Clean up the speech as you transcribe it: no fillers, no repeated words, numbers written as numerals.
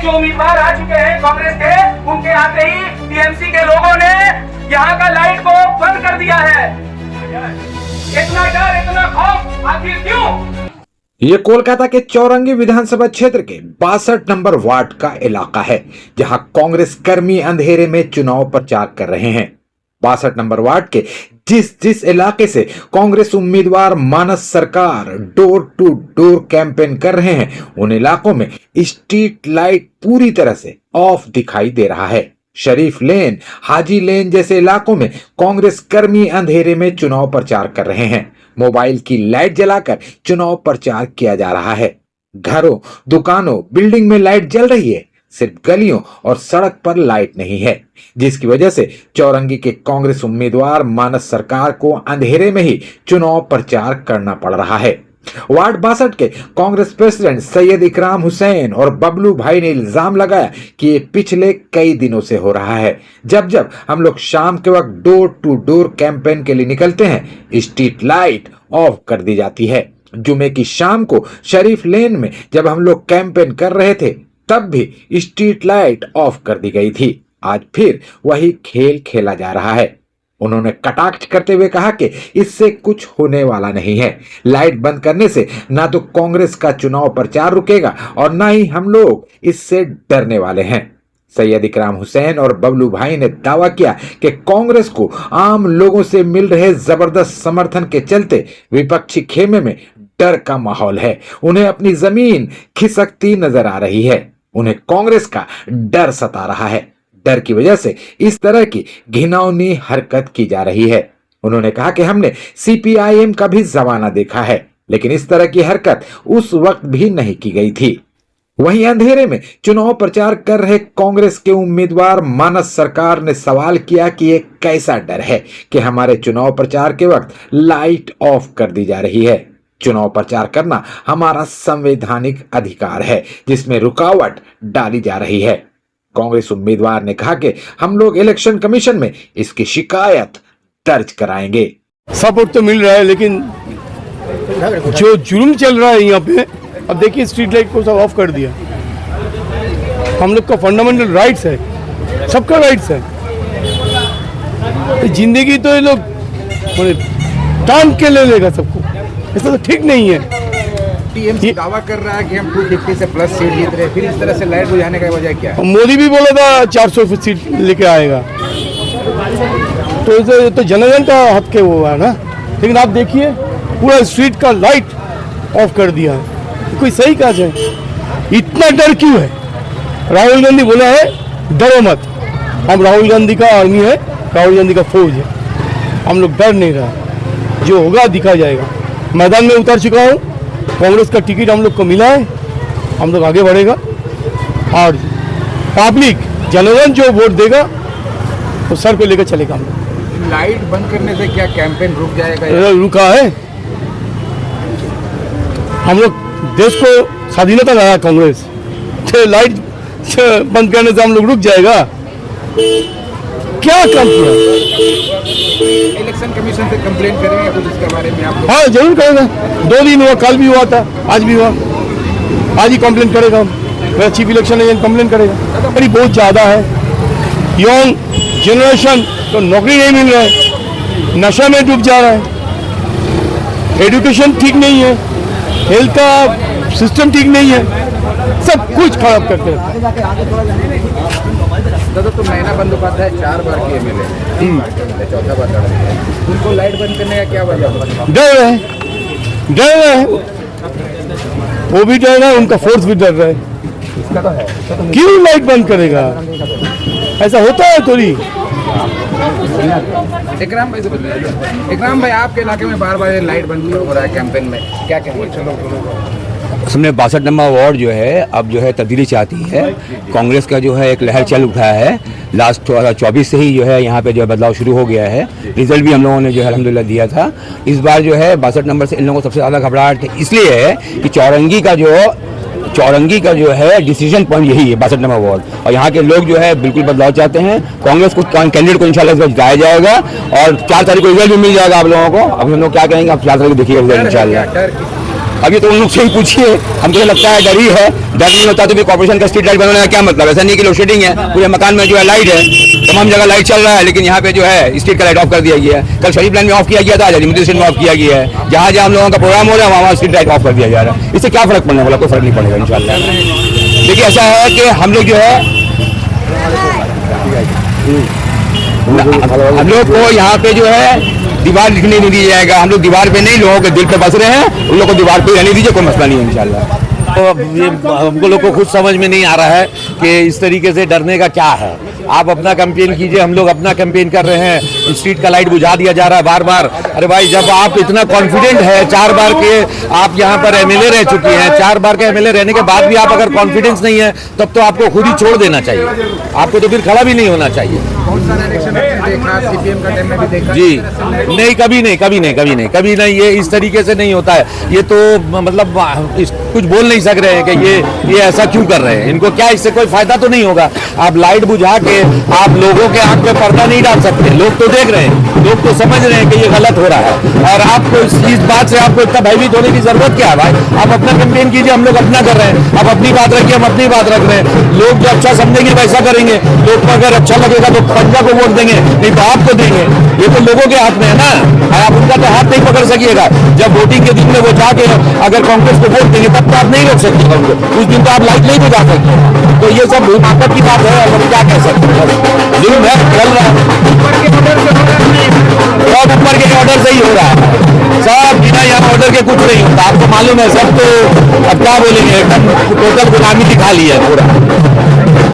जो उम्मीदवार आ चुके हैं कांग्रेस के, उनके आते ही टीएमसी के लोगों ने यहाँ का लाइट को बंद कर दिया है। इतना डर, इतना खौफ आखिर क्यों? ये कोलकाता के चौरंगी विधानसभा क्षेत्र के 62 नंबर वार्ड का इलाका है, जहां कांग्रेस कर्मी अंधेरे में चुनाव प्रचार कर रहे हैं। 62 नंबर वार्ड के जिस इलाके से कांग्रेस उम्मीदवार मानस सरकार डोर टू डोर कैंपेन कर रहे हैं, उन इलाकों में स्ट्रीट लाइट पूरी तरह से ऑफ दिखाई दे रहा है। शरीफ लेन, हाजी लेन जैसे इलाकों में कांग्रेस कर्मी अंधेरे में चुनाव प्रचार कर रहे हैं। मोबाइल की लाइट जलाकर चुनाव प्रचार किया जा रहा है। घरों, दुकानों, बिल्डिंग में लाइट जल रही है, सिर्फ गलियों और सड़क पर लाइट नहीं है, जिसकी वजह से चौरंगी के कांग्रेस उम्मीदवार मानस सरकार को अंधेरे में ही चुनाव प्रचार करना पड़ रहा है। वार्ड 62 के कांग्रेस प्रेसिडेंट सैयद इकराम हुसैन और बबलू भाई ने इल्जाम लगाया कि ये पिछले कई दिनों से हो रहा है। जब जब हम लोग शाम के वक्त डोर टू डोर कैंपेन के लिए निकलते हैं, स्ट्रीट लाइट ऑफ कर दी जाती है। जुमे की शाम को शरीफ लेन में जब हम लोग कैंपेन कर रहे थे, तब भी स्ट्रीट लाइट ऑफ कर दी गई थी। आज फिर वही खेल खेला जा रहा है। उन्होंने कटाक्ष करते हुए कहा कि इससे कुछ होने वाला नहीं है। लाइट बंद करने से ना तो कांग्रेस का चुनाव प्रचार रुकेगा और ना ही हम लोग इससे डरने वाले हैं। सैयद इकराम हुसैन और बबलू भाई ने दावा किया कि कांग्रेस को आम लोगों से मिल रहे जबरदस्त समर्थन के चलते विपक्षी खेमे में डर का माहौल है। उन्हें अपनी जमीन खिसकती नजर आ रही है। उन्हें कांग्रेस का डर सता रहा है। डर की वजह से इस तरह की घिनौनी हरकत की जा रही है। उन्होंने कहा कि हमने सीपीआईएम का भी जमाना देखा है, लेकिन इस तरह की हरकत उस वक्त भी नहीं की गई थी। वहीं अंधेरे में चुनाव प्रचार कर रहे कांग्रेस के उम्मीदवार मानस सरकार ने सवाल किया कि ये कैसा डर है कि हमारे चुनाव प्रचार के वक्त लाइट ऑफ कर दी जा रही है। चुनाव प्रचार करना हमारा संवैधानिक अधिकार है, जिसमें रुकावट डाली जा रही है। कांग्रेस उम्मीदवार ने कहा कि हम लोग इलेक्शन कमीशन में इसकी शिकायत दर्ज कराएंगे। सपोर्ट तो मिल रहा है, लेकिन जो जुर्म चल रहा है यहाँ पे, अब देखिए स्ट्रीट लाइट को सब ऑफ कर दिया। हम लोग का फंडामेंटल राइट्स है, सबका राइट्स है। जिंदगी तो ये लोग टांग के ले लेगा सबको, ऐसा तो ठीक नहीं है। टीएमसी दावा कर रहा है कि हम 250 से प्लस सीट जीत रहे हैं, फिर इस तरह से लाइट बुझाने का वजह क्या है? मोदी भी बोला था 400 सीट लेके आएगा, तो जनगण का हक है वो है ना। लेकिन आप देखिए पूरा स्ट्रीट का लाइट ऑफ कर दिया है। कोई सही काज है? इतना डर क्यों है? राहुल गांधी बोला है डरो मत। हम राहुल गांधी का आर्मी है, राहुल गांधी का फौज है। हम लोग डर नहीं रहा, जो होगा दिखा जाएगा। मैदान में उतर चुका हूँ, कांग्रेस का टिकट हम लोग को मिला है, हम लोग आगे बढ़ेगा और पब्लिक जनगण जो वोट देगा वो सर पे लेकर चलेगा। हम लोग लाइट बंद करने से क्या कैंपेन रुक जाएगा? रुका है। हम लोग देश को स्वाधीनता लाया कांग्रेस, तो लाइट बंद करने से हम लोग रुक जाएगा? क्या काम किया? इलेक्शन कमीशन से कंप्लेंट करेंगे कुछ इसके बारे में आप? हाँ जरूर करेगा। 2 दिन हुआ, कल भी हुआ था, आज भी हुआ। आज ही कंप्लेंट करेगा। मेरा चीफ इलेक्शन एजेंट कंप्लेंट करेगा। अरे बहुत ज़्यादा है। यंग जनरेशन तो नौकरी नहीं मिल रहा है, नशा में डूब जा रहा है, एजुकेशन ठीक नहीं है, हेल्थ का सिस्टम ठीक नहीं है, सब कुछ खराब करके रखा है। दादा तो नैना बंदोपाध्याय 4 बार के एमएलए, चौथा बार लड़ रहे हैं, उनको लाइट बंद करने का क्या वजह? डर रहे, डर रहे, वो भी डर रहा है, उनका फोर्स भी डर रहा है। इसका तो है, क्यों लाइट बंद करेगा? ऐसा होता है थोड़ी। इकराम भाई से बताइए। इकराम भाई, आपके इलाके में बार बार लाइट बंद हो रहा है कैंपेन में, क्या कहेंगे? हमने 62 नंबर वार्ड जो है अब जो है तब्दीली चाहती है। कांग्रेस का जो है एक लहर चल उठा है। लास्ट 2024 से ही जो है यहाँ पे जो है बदलाव शुरू हो गया है। रिजल्ट भी हम लोगों ने जो है अल्हम्दुलिल्लाह दिया था। इस बार जो है 62 नंबर से इन लोगों को सबसे ज़्यादा घबराहट इसलिए है कि चौरंगी का जो है डिसीजन पॉइंट यही है 62 नंबर वार्ड, और यहाँ के लोग जो है बिल्कुल बदलाव चाहते हैं। कांग्रेस को कैंडिडेट को इंशाल्लाह इस बार जिताया जाएगा और 4 तारीख को रिजल्ट भी मिल जाएगा आप लोगों को। अब हम लोग क्या कहेंगे, आप 4 तारीख को देखिएगा रिजल्ट इंशाल्लाह। अब ये तो उन लोग से ही पूछिए, हमको तो लगता है डर ही है। डर नहीं होता तो फिर कॉर्पोरेशन का स्ट्रीट लाइट बनाने का क्या मतलब? ऐसा नहीं कि लोड शेडिंग है, पूरे मकान में जो है लाइट है, तमाम जगह लाइट चल रहा है, लेकिन यहाँ पे जो है स्ट्रीट का लाइट ऑफ कर दिया गया है। कल शरीफ लाइन में ऑफ किया गया था, जलीमुद्दीन स्ट्रीट में ऑफ किया गया है। जहाँ जहाँ हम लोगों का प्रोग्राम हो रहा है वहाँ स्ट्रीट लाइट ऑफ कर दिया जा रहा है। इससे क्या फर्क पड़ने वाला? कोई फर्क नहीं पड़ेगा इंशाल्लाह। देखिए ऐसा है कि हम लोग जो है हम लोग को यहाँ पे जो है दीवार लिखने नहीं दिया जाएगा। हम लोग दीवार पे नहीं, लोगों के दिल पे बस रहे हैं, उन लोगों को दीवार पे रहने दीजिए, कोई मसला नहीं है इंशाल्लाह। तो अब ये हमको लोग को खुद समझ में नहीं आ रहा है कि इस तरीके से डरने का क्या है। आप अपना कैंपेन कीजिए, हम लोग अपना कैंपेन कर रहे हैं। स्ट्रीट का लाइट बुझा दिया जा रहा है बार बार। अरे भाई, जब आप इतना कॉन्फिडेंट है, 4 बार के आप यहाँ पर एमएलए रह चुके हैं, 4 बार के एमएलए रहने के बाद भी आप अगर कॉन्फिडेंस नहीं है, तब तो आपको खुद ही छोड़ देना चाहिए। आपको तो फिर खड़ा भी नहीं होना चाहिए। देखा सीपीएम का टाइम में भी देखा जी नहीं, कभी नहीं, ये इस तरीके से नहीं होता है। ये तो मतलब कुछ बोल नहीं सक रहे हैं कि ये ऐसा क्यों कर रहे हैं। इनको क्या इससे कोई फायदा तो नहीं होगा। आप लाइट बुझा के आप लोगों के आंख पे पर्दा नहीं डाल सकते। लोग तो देख रहे हैं, लोग तो समझ रहे हैं कि ये गलत हो रहा है, और आपको इस बात से आपको इतना भयभीत होने की जरूरत क्या है भाई? आप अपना कैंपेन कीजिए, हम लोग अपना कर रहे हैं। आप अपनी बात रखिए, हम अपनी बात रख रहे हैं। लोग जो अच्छा समझेंगे वैसा करेंगे। लोग को अगर अच्छा लगेगा तो पंजा को वोट देंगे, नहीं तो आपको देंगे। ये तो लोगों के हाथ में है ना, आप उनका तो हाथ नहीं पकड़ सकिएगा। जब वोटिंग के दिन में वो जाके अगर कांग्रेस को वोट देंगे तब तो आप नहीं रोक सकते उनको, उस दिन तो आप लाइट नहीं बुझा सकते। तो ये सब भूमाकत की बात है, हम क्या कह सकते हैं। जुल्म है, चल रहा है, सब ऊपर के ऑर्डर से ही हो रहा है। सब बिना यहाँ ऑर्डर के कुछ नहीं होता, आपको मालूम है। सब तो अब क्या बोलेंगे, टोटल गुलामी दिखा ली है पूरा।